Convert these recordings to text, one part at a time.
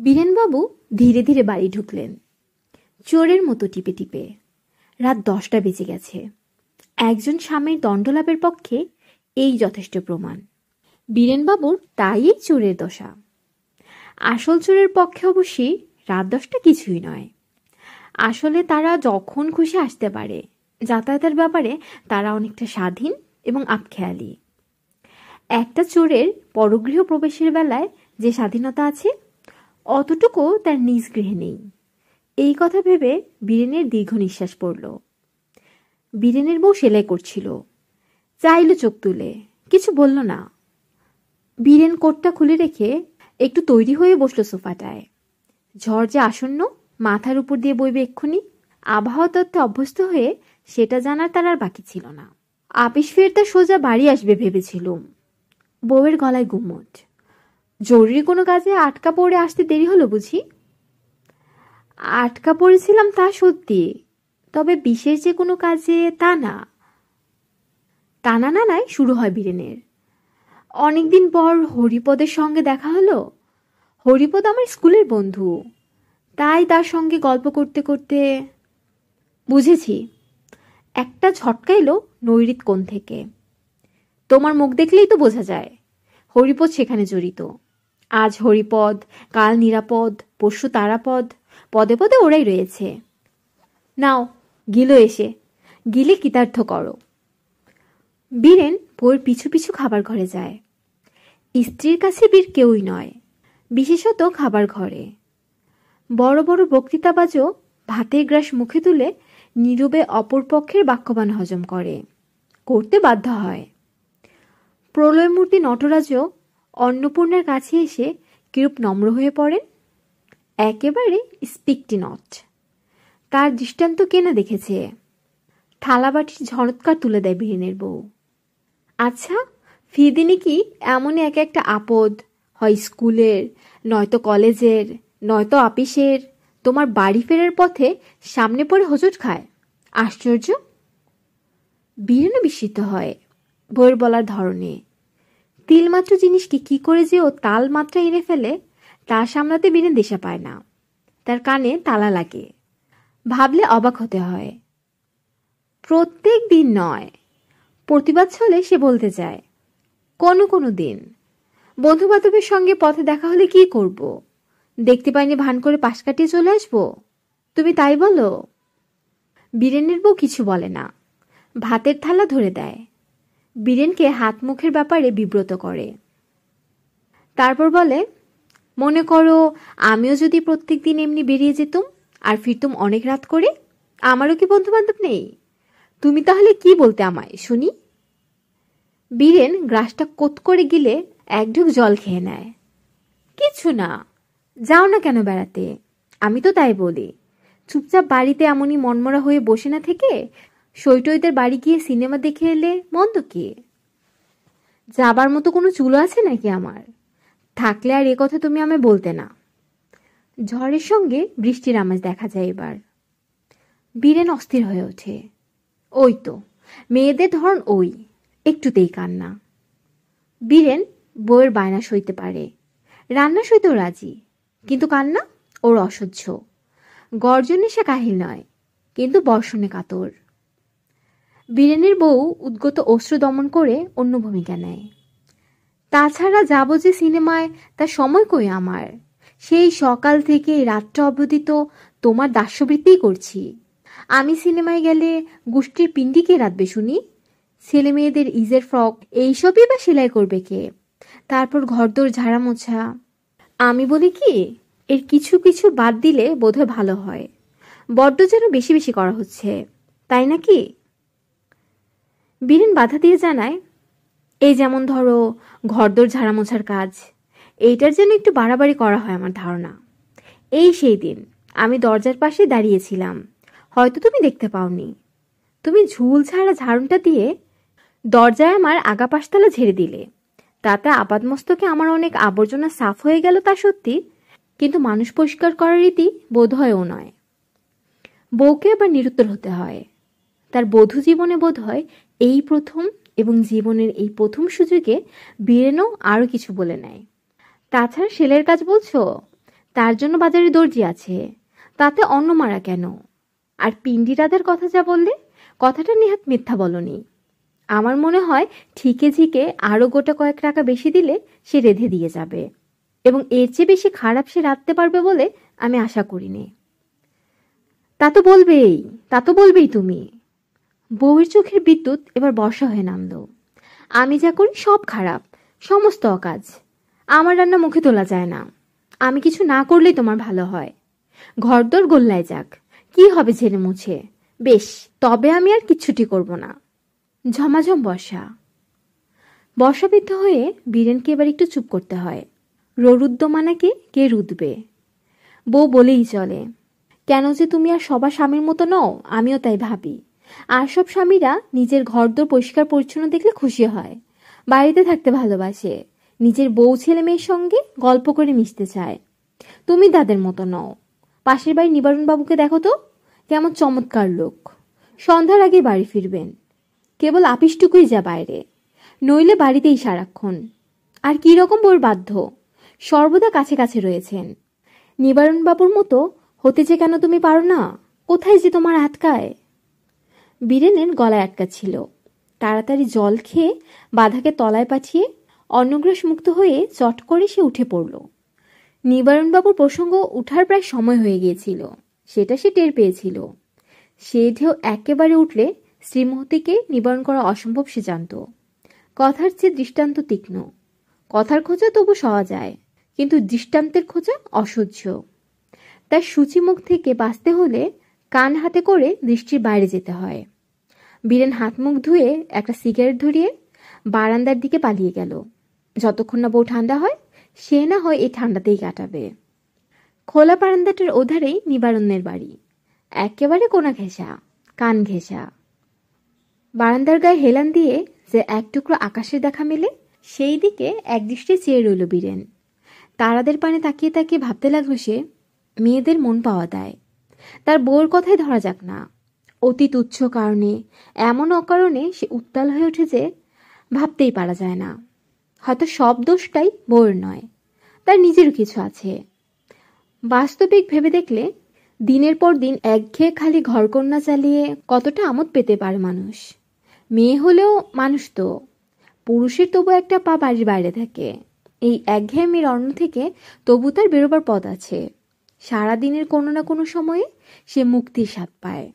বীরেনবাবু ধীরে ধীরে বাড়ি ঢুকলেন, চোরের মতো টিপে টিপে। রাত 10টা বেজে গেছে। একজন স্বামীর দণ্ডলাভের পক্ষে এই যথেষ্ট প্রমাণ। বীরেনবাবুর তাই চোরের দশা। আসল চোরের পক্ষে অবশ্যই রাত 10টা কিছুই নয়। আসলে তারা যখন খুশি আসতে পারে। যাতায়াতের ব্যাপারে তারা অনেকটা স্বাধীন এবং আবখেয়ালি। একটা চোরের পরগৃহ প্রবেশের বেলায় যে স্বাধীনতা আছে, অতটুকু তার নিজ গৃহে নেই। এই কথা ভেবে বীরেনের দীর্ঘ নিঃশ্বাস পড়ল। বীরেনের বউ সেলাই করছিল। চাইল চোখ তুলে, কিছু বলল না। বীরেন কোটটা খুলে রেখে একটু তৈরি হয়ে বসল সোফাটায়। ঝড় যে আসন্ন, মাথার উপর দিয়ে বইবে এক্ষুনি। আবহাওয়া তত্ত্বে অভ্যস্ত হয়ে সেটা জানার তার আর বাকি ছিল না। আপিস ফেরতে সোজা বাড়ি আসবে ভেবেছিলুম। বউয়ের গলায় গুমট। জরুরি কোনো কাজে আটকা পড়ে আসতে দেরি হলো বুঝি? আটকা পড়েছিলাম তা সত্যি, তবে বিশেষ যে কোনো কাজে তা না। টানা নানায় শুরু হয় বীরেনের। অনেকদিন পর হরিপদের সঙ্গে দেখা হলো। হরিপদ আমার স্কুলের বন্ধু, তাই তার সঙ্গে গল্প করতে করতে বুঝেছি। একটা ঝটকা এলো নৈরিত কোণ থেকে। তোমার মুখ দেখলেই তো বোঝা যায় হরিপদ সেখানে জড়িত। আজ হরিপদ, কাল নিরাপদ, পরশু তারাপদ, পদে পদে ওরাই রয়েছে। নাও গিলো এসে, গিলে কৃতার্থ করো। বীরেন বউয়ের পিছু পিছু খাবার ঘরে যায়। স্ত্রীর কাছে বীর কেউই নয়, বিশেষত খাবার ঘরে। বড় বড় বক্তৃতাবাজও ভাতের গ্রাস মুখে তুলে নীরবে অপরপক্ষের বাক্যবান হজম করতে বাধ্য হয়। প্রলয়মূর্তি নটরাজও অন্নপূর্ণার কাছে এসে কিরূপ নম্র হয়ে পড়েন। একেবারে স্পিকটি নট। তার দৃষ্টান্ত কেনা দেখেছে। থালাবাটির ঝনৎকার তুলে দেয় বীরেনের বউ। আচ্ছা, ফিদিনে কি এমনই এক একটা আপদ, হয় স্কুলের, নয়তো কলেজের, নয়তো আপিসের, তোমার বাড়ি ফেরার পথে সামনে পড়ে হোঁচট খায়? আশ্চর্য! বীরেনও বিস্মিত হয় বউয়ের বলার ধরনে। তিলমাত্র জিনিসকে কি করে যে ও তাল মাত্রা এনে ফেলে, তা সামলাতে বীরেন দিশা পায় না। তার কানে তালা লাগে। ভাবলে অবাক হতে হয়। প্রত্যেক দিন নয়, প্রতিবাদ চলে সে বলতে চায়। কোনো দিন বন্ধু বান্ধবের সঙ্গে পথে দেখা হলে কি করব? দেখতে পাইনি ভান করে পাশ কাটিয়ে চলে আসবো? তুমি তাই বলো। বীরেনের বউ কিছু বলে না, ভাতের থালা ধরে দেয়। বীরেনকে হাত মুখের ব্যাপারে বিব্রত করে। তারপর বলে, মনে করো আমিও যদি প্রত্যেক দিন এমনি বেরিয়ে যেতুম আর ফিরতুম অনেক রাত করে, আমারও কি বন্ধু বান্ধব নেই? তুমি তাহলে কি বলতে আমায় শুনি? বীরেন গ্রাসটা কোত করে গিলে এক ঢুক জল খেয়ে নেয়। কিছু না, যাও না কেন বেড়াতে? আমি তো তাই বলি। চুপচাপ বাড়িতে এমনই মনমরা হয়ে বসে না থেকে সৈটইদের বাড়ি গিয়ে সিনেমা দেখে এলে মন্দ কি? যাবার মতো কোনো চুলো আছে নাকি আমার? থাকলে আর এ কথা তুমি আমায় বলতে না। ঝড়ের সঙ্গে বৃষ্টির আমেজ দেখা যায় এবার। বীরেন অস্থির হয়ে ওঠে। ওই তো মেয়েদের ধরন, ওই একটুতেই কান্না। বীরেন বউয়ের বায়না সইতে পারে, রান্না সইতেও রাজি, কিন্তু কান্না ওর অসহ্য। গর্জনে সে কাহিল নয়, কিন্তু বর্ষণে কাতর। বীরেনের বউ উদ্গত অশ্রু দমন করে অন্য ভূমিকা নেয়। তাছাড়া যাবো যে সিনেমায়, তার সময় কই আমার? সেই সকাল থেকে রাতটা অবধি তো তোমার দাস্যবৃত্তিই করছি। আমি সিনেমায় গেলে গোষ্ঠীর পিণ্ডি কে রাঁধবে শুনি? ছেলে মেয়েদের ইজের ফ্রক এইসবই বা সেলাই করবে কে? তারপর ঘরদোর ঝাড়া মোছা। আমি বলি কি, এর কিছু কিছু বাদ দিলে বোধহয় ভালো হয়। বড্ড যেন বেশি বেশি করা হচ্ছে, তাই নাকি? বীরেন বাধা দিয়ে জানায়, এই যেমন ধরো ঘরদোর ঝাড়া মোছার কাজ, এইটার যেন একটু বাড়াবাড়ি করা হয় আমার ধারণা। এই সেই দিন আমি দরজার পাশে দাঁড়িয়েছিলাম, হয়তো তুমি দেখতে পাওনি। তুমি ঝুল ছাড়া ঝাড়ুনটা দিয়ে দরজায় আমার আগা পাশতলা ঝেড়ে দিলে। তাতে আপাদমস্তকে আমার অনেক আবর্জনা সাফ হয়ে গেল তা সত্যি, কিন্তু মানুষ পরিষ্কার করার রীতি বোধহয়ও নয়। বউকে আবার নিরুত্তর হতে হয়। তার বধূ জীবনে বোধহয় এই প্রথম, এবং জীবনের এই প্রথম সুযোগে বীরেনও আরো কিছু বলে নেয়। তাছাড়া সেলের কাজ বলছো, তার জন্য বাজারে দর্জি আছে, তাতে অন্ন মারা কেন? আর পিন্ডি রাধার কথা যা বললে, কথাটা নেহাত মিথ্যা বলনি। আমার মনে হয় ঠিকে ঝিকে আরও গোটা কয়েক টাকা বেশি দিলে সে রেঁধে দিয়ে যাবে, এবং এর চেয়ে বেশি খারাপ সে রাঁধতে পারবে বলে আমি আশা করিনি। তা তো বলবেই, তা তো বলবেই তুমি। বউয়ের চোখের বিদ্যুৎ এবার বর্ষা হয়ে নামল। আমি যা করি সব খারাপ, সমস্ত অকাজ। আমার রান্না মুখে তোলা যায় না। আমি কিছু না করলেই তোমার ভালো হয়। ঘরদোর গোল্লায় যাক, কি হবে ঝেড়ে মুছে। বেশ, তবে আমি আর কিচ্ছুটি করব না। ঝমাঝম বর্ষা। বর্ষাবিদ্ধ হয়ে বীরেনকে এবার একটু চুপ করতে হয়। ররুদ্যমানাকে কে রুদবে? বউ বলেই চলে। কেন যে তুমি আর সবার স্বামীর মতো নও, আমিও তাই ভাবি। আর সব স্বামীরা নিজের ঘরদোর পরিষ্কার পরিচ্ছন্ন দেখলে খুশি হয়, বাড়িতে থাকতে ভালোবাসে, নিজের বউ ছেলে মেয়ের সঙ্গে গল্প করে মিশতে চায়। তুমি তাদের মতো নও। পাশের বাড়ির নিবারণবাবুকে দেখো তো, কেমন চমৎকার লোক। সন্ধ্যার আগে বাড়ি ফিরবেন, কেবল আপিসটুকুই যা বাইরে, নইলে বাড়িতেই সারাক্ষণ। আর কি রকম বউর বাধ্য, সর্বদা কাছে কাছে রয়েছেন। নিবারণবাবুর মতো হতে যে কেন তুমি পারো না? কোথায় যে তোমার আটকায়? বীরেনের গলায় আটকা ছিল। তাড়াতাড়ি জল খেয়ে বাধাকে তলায় পাঠিয়ে অন্নগ্রাস মুক্ত হয়ে চট করে সে উঠে পড়ল। নিবারণবাবুর প্রসঙ্গ উঠার প্রায় সময় হয়ে গিয়েছিল, সেটা সে টের পেয়েছিল। সে ঢেউ একেবারে উঠলে শ্রীমতীকে নিবারণ করা অসম্ভব সে জানত। কথার চেয়ে দৃষ্টান্ত তীক্ষ্ণ। কথার খোঁজা তবু সওয়া যায়, কিন্তু দৃষ্টান্তের খোঁজা অসহ্য। তার সূচি মুখ থেকে বাঁচতে হলে কান হাতে করে দৃষ্টির বাইরে যেতে হয়। বীরেন হাত মুখ ধুয়ে একটা সিগারেট ধরিয়ে বারান্দার দিকে পালিয়ে গেল। যতক্ষণ না বউ ঠান্ডা হয়, সে না হয় এই ঠান্ডাতেই কাটাবে। খোলা বারান্দাটার ওধারেই নিবারণের বাড়ি, একেবারে কোনা ঘেঁষা, কান ঘেঁষা। বারান্দার গায়ে হেলান দিয়ে যে এক টুকরো আকাশের দেখা মেলে, সেই দিকে একদৃষ্টে চেয়ে রইল বীরেন। তারাদের পানে তাকিয়ে তাকিয়ে ভাবতে লাগলো সে, মেয়েদের মন পাওয়া দেয়। তার বউর কথাই ধরা যাক না, অতি তুচ্ছ কারণে, এমন অকারণে সে উত্তাল হয়ে ওঠে যে ভাবতেই পারা যায় না। হয়তো সব দোষটাই বউয়ের নয়, তার নিজেরও কিছু আছে। বাস্তবিক ভেবে দেখলে দিনের পর দিন একঘেয়ে খালি ঘরকন্যা চালিয়ে কতটা আমোদ পেতে পারে মানুষ। মেয়ে হলেও মানুষ তো, পুরুষের তবু একটা পা বাড়ির বাইরে থাকে। এই একঘেয়েমির অরণ্য থেকে তবু তার বেরোবার পথ আছে। সারাদিনের কোনো না কোনো সময়ে সে মুক্তির স্বাদ পায়।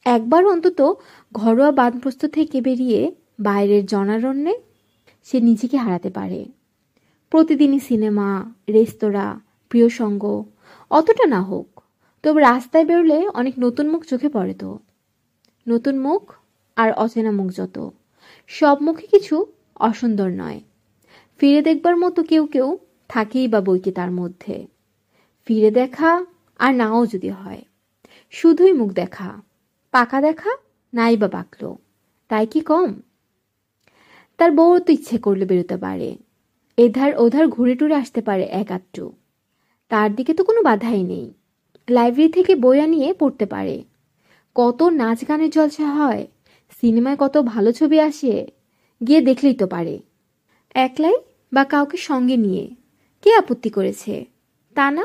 একবার অন্তত ঘরোয়া বানপ্রস্থ থেকে বেরিয়ে বাইরের জনারণ্যে সে নিজেকে হারাতে পারে। প্রতিদিনই সিনেমা, রেস্তোরাঁ, প্রিয় সঙ্গ, অতটা না হোক, তবে রাস্তায় বেরোলে অনেক নতুন মুখ চোখে পড়ে। তো নতুন মুখ আর অচেনা মুখ, যত সব মুখে কিছু অসুন্দর নয়। ফিরে দেখবার মতো কেউ কেউ থাকেই বা বইকি তার মধ্যে। ফিরে দেখা আর নাও যদি হয়, শুধুই মুখ দেখা, পাকা দেখা নাই বা পাকল, তাই কি কম? তার বউ তো ইচ্ছে করলে বেরোতে পারে, এধার ওধার ঘুরে টুরে আসতে পারে এক আধটু, তার দিকে তো কোনো বাধাই নেই। লাইব্রেরি থেকে বই আনিয়ে পড়তে পারে। কত নাচ গানের জলসা হয়, সিনেমায় কত ভালো ছবি আসে, গিয়ে দেখলেই তো পারে। একলাই বা কাউকে সঙ্গে নিয়ে, কে আপত্তি করেছে? তা না,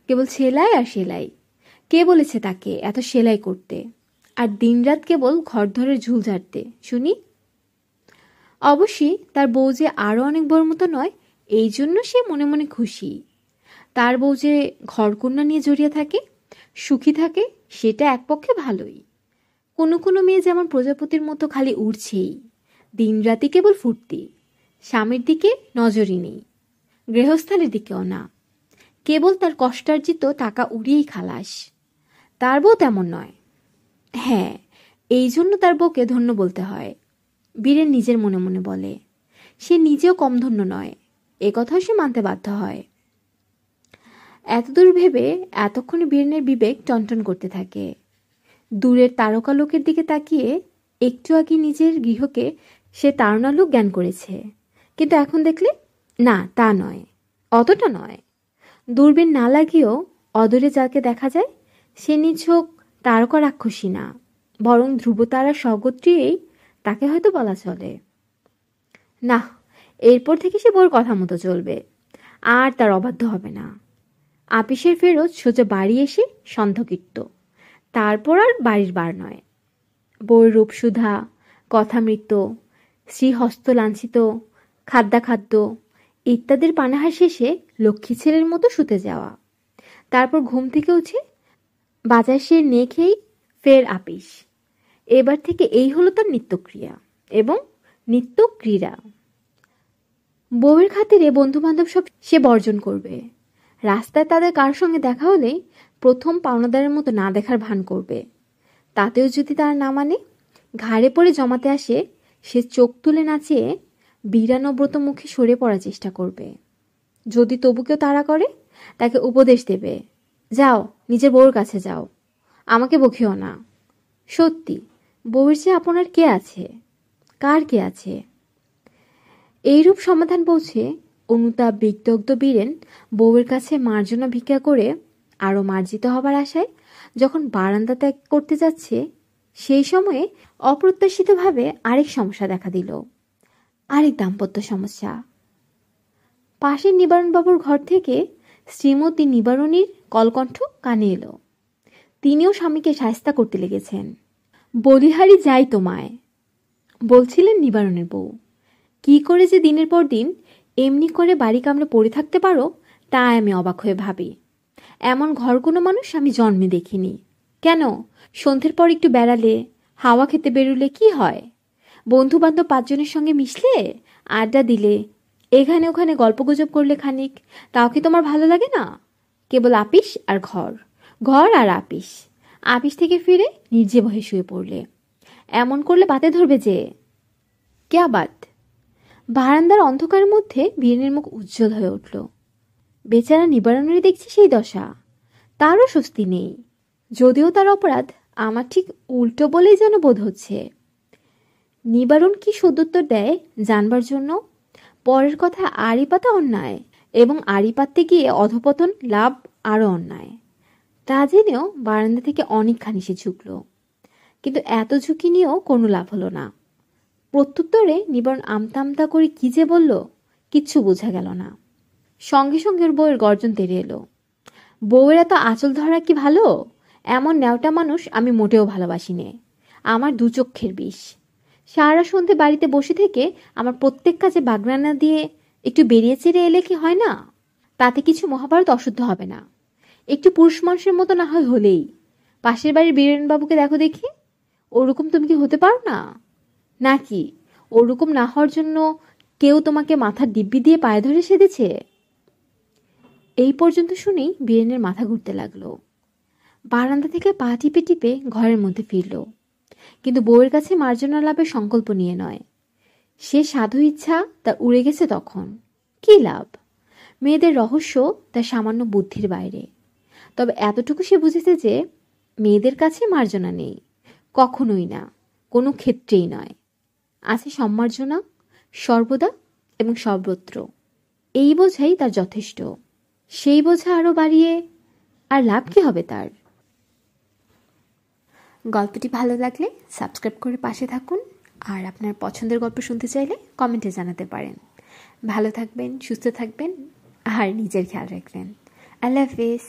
কেবল সেলাই আর সেলাই। কে বলেছে তাকে এত সেলাই করতে, আর দিনরাত কেবল ঘরধরের ঝুল ঝাড়তে, শুনি? অবশ্যই তার বউ যে আরও অনেক বড় মতো নয়, এই জন্য সে মনে মনে খুশি। তার বউ যে ঘরকন্যা নিয়ে জড়িয়ে থাকে, সুখী থাকে, সেটা এক পক্ষে ভালোই। কোনো কোনো মেয়ে যেমন প্রজাপতির মতো খালি উড়ছেই, দিনরাতি কেবল ফুর্তি, স্বামীর দিকে নজরই নেই, গৃহস্থালির দিকেও না, কেবল তার কষ্টার্জিত টাকা উড়িয়েই খালাস। তার বউ তেমন নয়। হ্যাঁ, এই জন্য তার বউকে ধন্য বলতে হয়। বীরেন নিজের মনে মনে বলে, সে নিজেও কম ধন্য নয়, এ কথাও সে মানতে বাধ্য হয়। এতদূর ভেবে এতক্ষণে বীরেনের বিবেক টনটন করতে থাকে। দূরের তারকা লোকের দিকে তাকিয়ে একটু আগে নিজের গৃহকে সে তাড়নালোক জ্ঞান করেছে, কিন্তু এখন দেখলে না, তা নয়, অতটা নয়। দূরবীন না লাগিয়েও অদূরে যাকে দেখা যায়, সে নিছক তারকা রাক্ষসী না, বরং ধ্রুবতারা স্বগোত্রীই তাকে হয়তো বলা চলে। না, এরপর থেকে সে বউর কথা মতো চলবে, আর তার অবাধ্য হবে না। আপিসের ফেরত সোজা বাড়ি এসে সন্ধ্যকীর্ত, তারপর আর বাড়ির বার নয়। বউয়ের রূপসুধা, কথামৃত, শ্রীহস্ত লাঞ্ছিত, খাদ্যাখাদ্য ইত্যাদির পানাহার শেষে লক্ষ্মী ছেলের মতো শুতে যাওয়া, তারপর ঘুম থেকে উঠে বাজার সেরে নিয়ে খেয়েই ফের আপিস। এবার থেকে এই হলো তার নিত্যক্রিয়া এবং নিত্যক্রীড়া। বউয়ের খাতিরে বন্ধুবান্ধব সব সে বর্জন করবে। রাস্তায় তাদের কার সঙ্গে দেখা হলেই প্রথম পাওনাদারের মতো না দেখার ভান করবে। তাতেও যদি তার না মানে, ঘাড়ে পড়ে জমাতে আসে, সে চোখ তুলে নাচিয়ে বিরানব্রত মুখে সরে পড়ার চেষ্টা করবে। যদি তবু কেউ তাড়া করে, তাকে উপদেশ দেবে, যাও নিজের বউর কাছে যাও, আমাকে বকিও না। সত্যি, বউয়ের চেয়ে আপনার কে আছে? কার কে আছে? এইরূপ সমাধান পৌঁছে অনুতাপ বিদগ্ধ বীরেন বউয়ের কাছে মার্জনা ভিক্ষা করে আরও মার্জিত হবার আশায় যখন বারান্দা ত্যাগ করতে যাচ্ছে, সেই সময়ে অপ্রত্যাশিতভাবে আরেক সমস্যা দেখা দিল, আরেক দাম্পত্য সমস্যা। পাশের নিবারণবাবুর ঘর থেকে শ্রীমতী নিবারণীর কলকণ্ঠ কানে এলো। তিনিও স্বামীকে শায়েস্তা করতে লেগেছেন। বলিহারি যাই তোমায়, বলছিলেন নিবারণের বউ। কি করে যে দিনের পর দিন এমনি করে বাড়ি কামড়ে পড়ে থাকতে পারো, তা আমি অবাক হয়ে ভাবি। এমন ঘর কোনো মানুষ আমি জন্মে দেখিনি। কেন, সন্ধ্যের পর একটু বেড়ালে, হাওয়া খেতে বেরোলে কি হয়? বন্ধু বান্ধব 5 জনের সঙ্গে মিশলে, আড্ডা দিলে, এখানে ওখানে গল্পগুজব করলে খানিক, তাও কি তোমার ভালো লাগে না? কেবল আপিস আর ঘর, ঘর আর আপিস। আপিস থেকে ফিরে নির্জীব হয়ে শুয়ে পড়লে, এমন করলে বাতে ধরবে যে। কে বাত? বারান্দার অন্ধকারের মধ্যে বীরেনের মুখ উজ্জ্বল হয়ে উঠল। বেচারা নিবারণেরই দেখছি সেই দশা। তারও স্বস্তি নেই, যদিও তার অপরাধ আমার ঠিক উল্টো বলেই যেন বোধ হচ্ছে। নিবারণ কি সদুত্তর দেয় জানবার জন্য পরের কথা আড়ি পাতা অন্যায়, এবং আড়ি পাততে গিয়ে অধপতন লাভ আরও অন্যায়। তা জেনেও বারান্দা থেকে অনেকখানি সে ঝুঁকল, কিন্তু এত ঝুঁকি নিয়েও কোনো লাভ হলো না। প্রত্যুত্তরে নিবারণ আমতা আমতা করে কি যে বলল, কিচ্ছু বোঝা গেল না। সঙ্গে সঙ্গে ওর বউয়ের গর্জন তেড়ে এলো। বউয়ের এত আঁচল ধরা কি ভালো? এমন ন্যাওটা মানুষ আমি মোটেও ভালোবাসি নে। আমার 2 চক্ষের বিষ। সারা সন্ধে বাড়িতে বসে থেকে আমার প্রত্যেক কাজে বাগনানা দিয়ে একটু বেরিয়ে চেড়ে এলে কি হয় না? তাতে কিছু মহাভারত অশুদ্ধ হবে না। একটু পুরুষ মানুষের মতো না হয় হলেই। পাশের বাড়ির বীরেনবাবুকে দেখো দেখি, ওরকম তুমি কি হতে পারো না? নাকি ওরকম না হওয়ার জন্য কেউ তোমাকে মাথার দিব্যি দিয়ে পায়ে ধরে সেধেছে? এই পর্যন্ত শুনেই বীরেনের মাথা ঘুরতে লাগলো। বারান্দা থেকে পা টিপে টিপে ঘরের মধ্যে ফিরল, কিন্তু বউয়ের কাছে মার্জনা লাভের সংকল্প নিয়ে নয়। সে সাধু ইচ্ছা তার উড়ে গেছে তখন। কি লাভ? মেয়েদের রহস্য তার সামান্য বুদ্ধির বাইরে। তবে এতটুকু সে বুঝেছে যে মেয়েদের কাছে মার্জনা নেই, কখনোই না, কোনো ক্ষেত্রেই নয়। আছে সম্মার্জনা, সর্বদা এবং সর্বত্র। এই বোঝাই তার যথেষ্ট। সেই বোঝা আরও বাড়িয়ে আর লাভ কি হবে তার? গল্পটি ভালো লাগলে সাবস্ক্রাইব করে পাশে থাকুন, আর আপনার পছন্দের গল্প শুনতে চাইলে কমেন্টে জানাতে পারেন। ভালো থাকবেন, সুস্থ থাকবেন, আর নিজের খেয়াল রাখবেন। আল্লাহ হাফেজ।